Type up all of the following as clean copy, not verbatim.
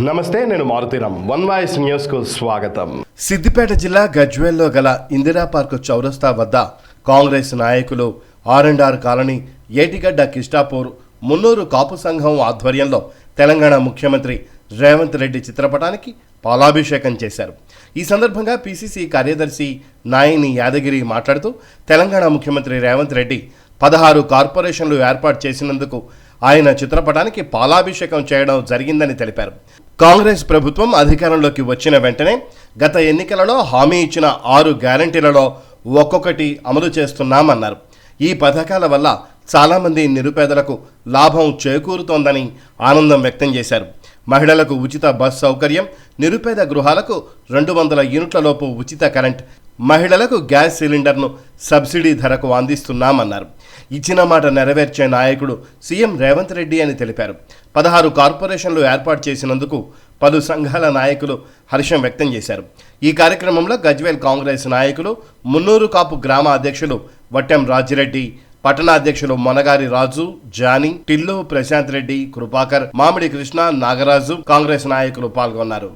నమస్తే, నేను Maruthi Ram. One voice న్యూస్కు స్వాగతం. సిద్దిపేట జిల్లా గజ్వేల్లో గల ఇందిరా పార్క్ చౌరస్తా వద్ద కాంగ్రెస్ నాయకులు R&R కాలనీ, ఏటిగడ్డ కిష్టాపూర్, మున్నూరు కాపు సంఘం ఆధ్వర్యంలో తెలంగాణ ముఖ్యమంత్రి రేవంత్ రెడ్డి చిత్రపటానికి పాలాభిషేకం చేశారు. ఈ సందర్భంగా పిసిసి కార్యదర్శి నాయని యాదగిరి మాట్లాడుతూ తెలంగాణ ముఖ్యమంత్రి రేవంత్ రెడ్డి 16 కార్పొరేషన్లు ఏర్పాటు చేసినందుకు ఆయన చిత్రపటానికి పాలాభిషేకం చేయడం జరిగిందని తెలిపారు. కాంగ్రెస్ ప్రభుత్వం అధికారంలోకి వచ్చిన వెంటనే గత ఎన్నికలలో హామీ ఇచ్చిన 6 గ్యారంటీలలో ఒక్కొక్కటి అమలు చేస్తున్నామన్నారు. ఈ పథకాల వల్ల చాలామంది నిరుపేదలకు లాభం చేకూరుతోందని ఆనందం వ్యక్తం చేశారు. మహిళలకు ఉచిత బస్ సౌకర్యం, నిరుపేద గృహాలకు 200 యూనిట్లలోపు ఉచిత కరెంట్, మహిళలకు గ్యాస్ సిలిండర్ను సబ్సిడీ ధరకు అందిస్తున్నామన్నారు. ఇచ్చిన మాట నెరవేర్చే నాయకుడు సీఎం రేవంత్ రెడ్డి అని తెలిపారు. 16 కార్పొరేషన్లు ఏర్పాటు చేసినందుకు పలు సంఘాల నాయకులు హర్షం వ్యక్తం చేశారు. ఈ కార్యక్రమంలో గజ్వేల్ కాంగ్రెస్ నాయకులు, మున్నూరు కాపు గ్రామ అధ్యక్షులు వట్టెం రాజిరెడ్డి, పట్టణ అధ్యక్షులు మొనగారి రాజు, జానీ, టిల్లు ప్రశాంత్ రెడ్డి, కృపాకర్, మామిడి కృష్ణ, నాగరాజు, కాంగ్రెస్ నాయకులు పాల్గొన్నారు.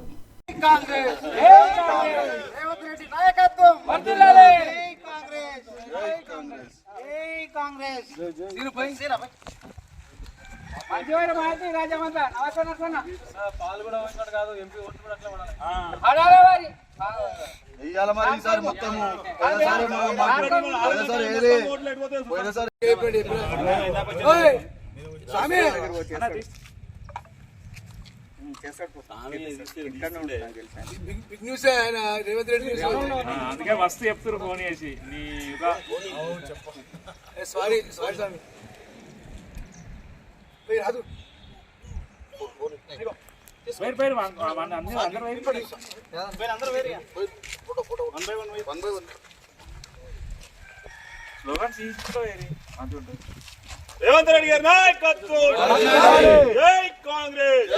అందుకే వస్తు చెప్తారు ఫోన్ చేసి రేవంత్ రెడ్డి గారి నాయకత్వం, జై కాంగ్రెస్,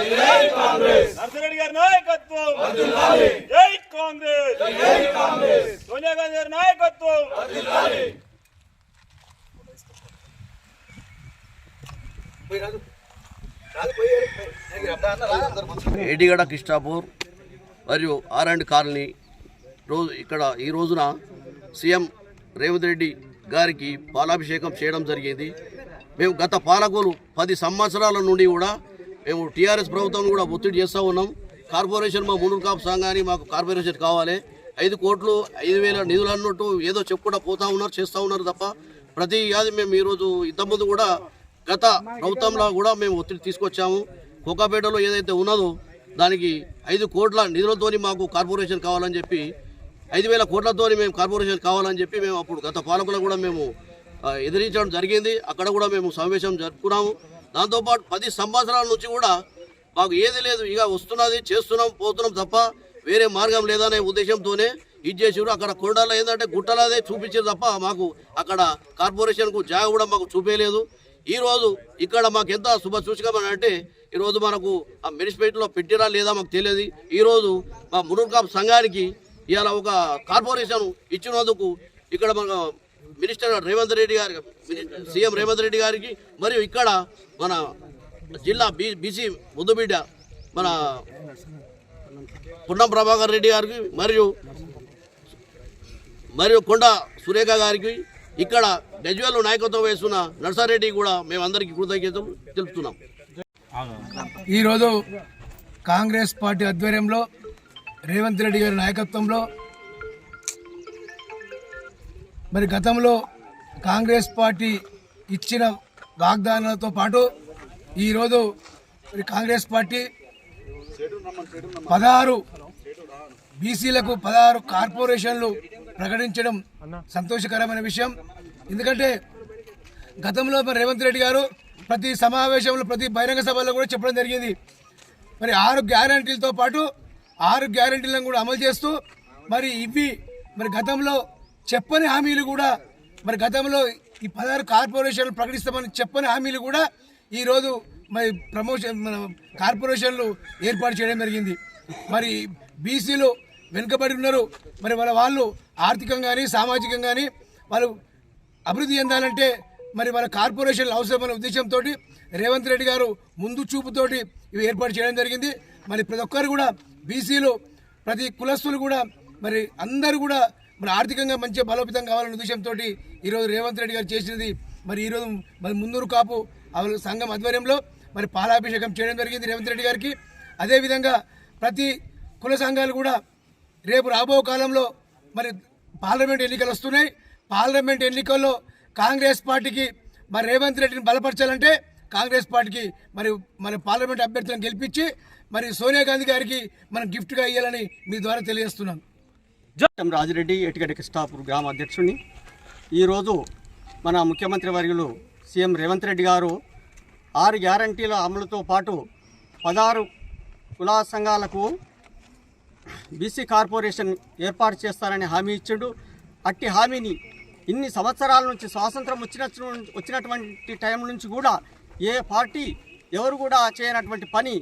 నర్సిరెడ్డి గారి నాయకత్వం, జై కాంగ్రెస్, సోనియా గాంధీ గారి నాయకత్వం. ఏటిగడ్డ కిష్టాపూర్ మరియు R&R కాలనీ ఈ రోజున సీఎం రేవంత్ రెడ్డి గారికి పాలాభిషేకం చేయడం జరిగింది. మేము గత పాలకులు 10 సంవత్సరాల నుండి కూడా మేము టీఆర్ఎస్ ప్రభుత్వం కూడా ఒత్తిడి చేస్తూ ఉన్నాం. కార్పొరేషన్ మా మున్నూరు కాపు సంఘాన్ని మాకు కార్పొరేషన్ కావాలి, 5 కోట్లు 5,000 నిధులు అన్నట్టు ఏదో చెప్పుకుంటూ పోతా ఉన్నారు, చేస్తూ ఉన్నారు తప్ప ప్రతి యాది మేము ఈరోజు ఇంతకుముందు కూడా గత ప్రభుత్వంలో కూడా మేము ఒత్తిడి తీసుకొచ్చాము. కోకాపేటలో ఏదైతే ఉన్నదో దానికి 5 కోట్ల నిధులతో మాకు కార్పొరేషన్ కావాలని చెప్పి, 5,000 కోట్లతో మేము కార్పొరేషన్ కావాలని చెప్పి మేము అప్పుడు గత పాలకులు కూడా మేము ఎదిరించడం జరిగింది. అక్కడ కూడా మేము సమావేశం జరుపుకున్నాము. దాంతోపాటు 10 సంవత్సరాల నుంచి కూడా మాకు ఏది లేదు, ఇక వస్తున్నది చేస్తున్నాం పోతున్నాం తప్ప వేరే మార్గం లేదనే ఉద్దేశంతోనే ఇది చేసారు. అక్కడ కొండలో ఏంటంటే గుట్టలదే చూపించారు తప్ప మాకు అక్కడ కార్పొరేషన్కు జాగా కూడా మాకు చూపేయలేదు. ఈరోజు ఇక్కడ మాకు ఎంత శుభసూచకం అంటే ఈరోజు మనకు ఆ మున్సిపాలిటీలో పెట్టిరా లేదా మాకు తెలియదు. ఈరోజు మా మున్నూరు కాపు సంఘానికి ఇవాళ ఒక కార్పొరేషన్ ఇచ్చినందుకు ఇక్కడ మన మినిస్టర్ రేవంత్ రెడ్డి గారి, సీఎం రేవంత్ రెడ్డి గారికి, మరియు ఇక్కడ మన జిల్లా బీసీ ముద్దుబిడ్డ మన పున్నం ప్రభాకర్ రెడ్డి గారికి మరియు కొండ సురేఖ గారికి, ఇక్కడ గజ్వేల్ నాయకత్వం వేస్తున్న నర్సారెడ్డి కూడా మేమందరికీ కృతజ్ఞతలు తెలుపుతున్నాం. ఈరోజు కాంగ్రెస్ పార్టీ ఆధ్వర్యంలో రేవంత్ రెడ్డి గారి నాయకత్వంలో మరి గతంలో కాంగ్రెస్ పార్టీ ఇచ్చిన వాగ్దానాలతో పాటు ఈరోజు మరి కాంగ్రెస్ పార్టీ 16 బీసీలకు 16 కార్పొరేషన్లు ప్రకటించడం సంతోషకరమైన విషయం. ఎందుకంటే గతంలో మరి రేవంత్ రెడ్డి గారు ప్రతి సమావేశంలో, ప్రతి బహిరంగ సభలో కూడా చెప్పడం జరిగింది. మరి 6 గ్యారంటీలతో పాటు 6 గ్యారంటీలను కూడా అమలు చేస్తూ మరి మరి గతంలో చెప్పని హామీలు కూడా, మరి గతంలో ఈ 16 కార్పొరేషన్లు ప్రకటిస్తామని చెప్పని హామీలు కూడా ఈరోజు మరి కార్పొరేషన్లు ఏర్పాటు చేయడం జరిగింది. మరి బీసీలు వెనుకబడి ఉన్నారు, మరి వాళ్ళు ఆర్థికంగా కానీ సామాజికంగా కానీ వాళ్ళు అభివృద్ధి చెందాలంటే మరి వాళ్ళ కార్పొరేషన్లు అవసరమైన ఉద్దేశంతో రేవంత్ రెడ్డి గారు ముందు చూపుతోటి ఇవి ఏర్పాటు చేయడం జరిగింది. మరి ప్రతి ఒక్కరు కూడా బీసీలు ప్రతి కులస్తులు కూడా మరి అందరూ కూడా మరి ఆర్థికంగా మంచిగా బలోపేతం కావాలనే ఉద్దేశంతో ఈరోజు రేవంత్ రెడ్డి గారు చేసినది మరి ఈరోజు మరి మున్నూరు కాపు సంఘం ఆధ్వర్యంలో మరి పాలాభిషేకం చేయడం జరిగింది రేవంత్ రెడ్డి గారికి. అదేవిధంగా ప్రతి కుల సంఘాలు కూడా రేపు రాబో కాలంలో మరి పార్లమెంట్ ఎన్నికలు వస్తున్నాయి. పార్లమెంట్ ఎన్నికల్లో కాంగ్రెస్ పార్టీకి మరి రేవంత్ రెడ్డిని బలపరచాలంటే కాంగ్రెస్ పార్టీకి మరి మన పార్లమెంట్ అభ్యర్థులను గెలిపించి మరి సోనియా గాంధీ గారికి మనం గిఫ్ట్గా ఇవ్వాలని మీ ద్వారా తెలియజేస్తున్నాం. రాజిరెడ్డి ఏటిగడ్డ కృష్ణాపూర్ గ్రామ అధ్యక్షుడిని. ఈరోజు మన ముఖ్యమంత్రి వర్యులు సీఎం రేవంత్ రెడ్డి గారు 6 గ్యారంటీల అమలుతో పాటు 16 కులా సంఘాలకు బీసీ కార్పొరేషన్ ఏర్పాటు చేస్తారని హామీ ఇచ్చిండు. అట్టి హామీని ఇన్ని సంవత్సరాల నుంచి స్వాతంత్రం వచ్చినటువంటి టైం నుంచి కూడా ఏ పార్టీ ఎవరు కూడా చేయనటువంటి పని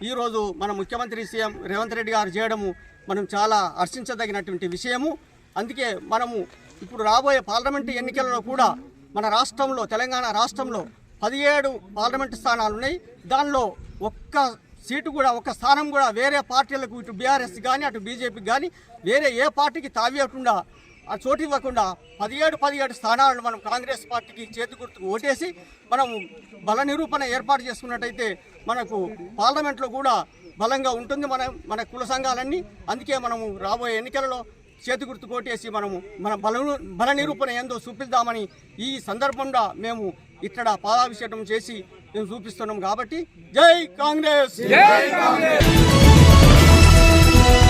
ఈరోజు మన ముఖ్యమంత్రి సీఎం రేవంత్ రెడ్డి గారు చేయడము మనం చాలా హర్షించదగినటువంటి విషయము. అందుకే మనము ఇప్పుడు రాబోయే పార్లమెంటు ఎన్నికలలో కూడా మన రాష్ట్రంలో తెలంగాణ రాష్ట్రంలో 17 పార్లమెంటు స్థానాలు ఉన్నాయి. దానిలో ఒక్క సీటు కూడా ఒక్క స్థానం కూడా వేరే పార్టీలకు ఇటు బీఆర్ఎస్ కానీ అటు బీజేపీకి కానీ వేరే ఏ పార్టీకి తావియకుండా చోటు ఇవ్వకుండా 17 స్థానాలను మనం కాంగ్రెస్ పార్టీకి చేతి గుర్తుకు ఓటేసి మనం బల నిరూపణ ఏర్పాటు చేసుకున్నట్టయితే మనకు పార్లమెంట్లో కూడా బలంగా ఉంటుంది మన కుల సంఘాలన్నీ. అందుకే మనము రాబోయే ఎన్నికలలో చేతి గుర్తు కొట్టేసి మనము మన బల నిరూపణ ఏందో చూపిద్దామని ఈ సందర్భంగా మేము ఇక్కడ పాలాభిషేకం చేసి మేము చూపిస్తున్నాం. కాబట్టి జై కాంగ్రెస్.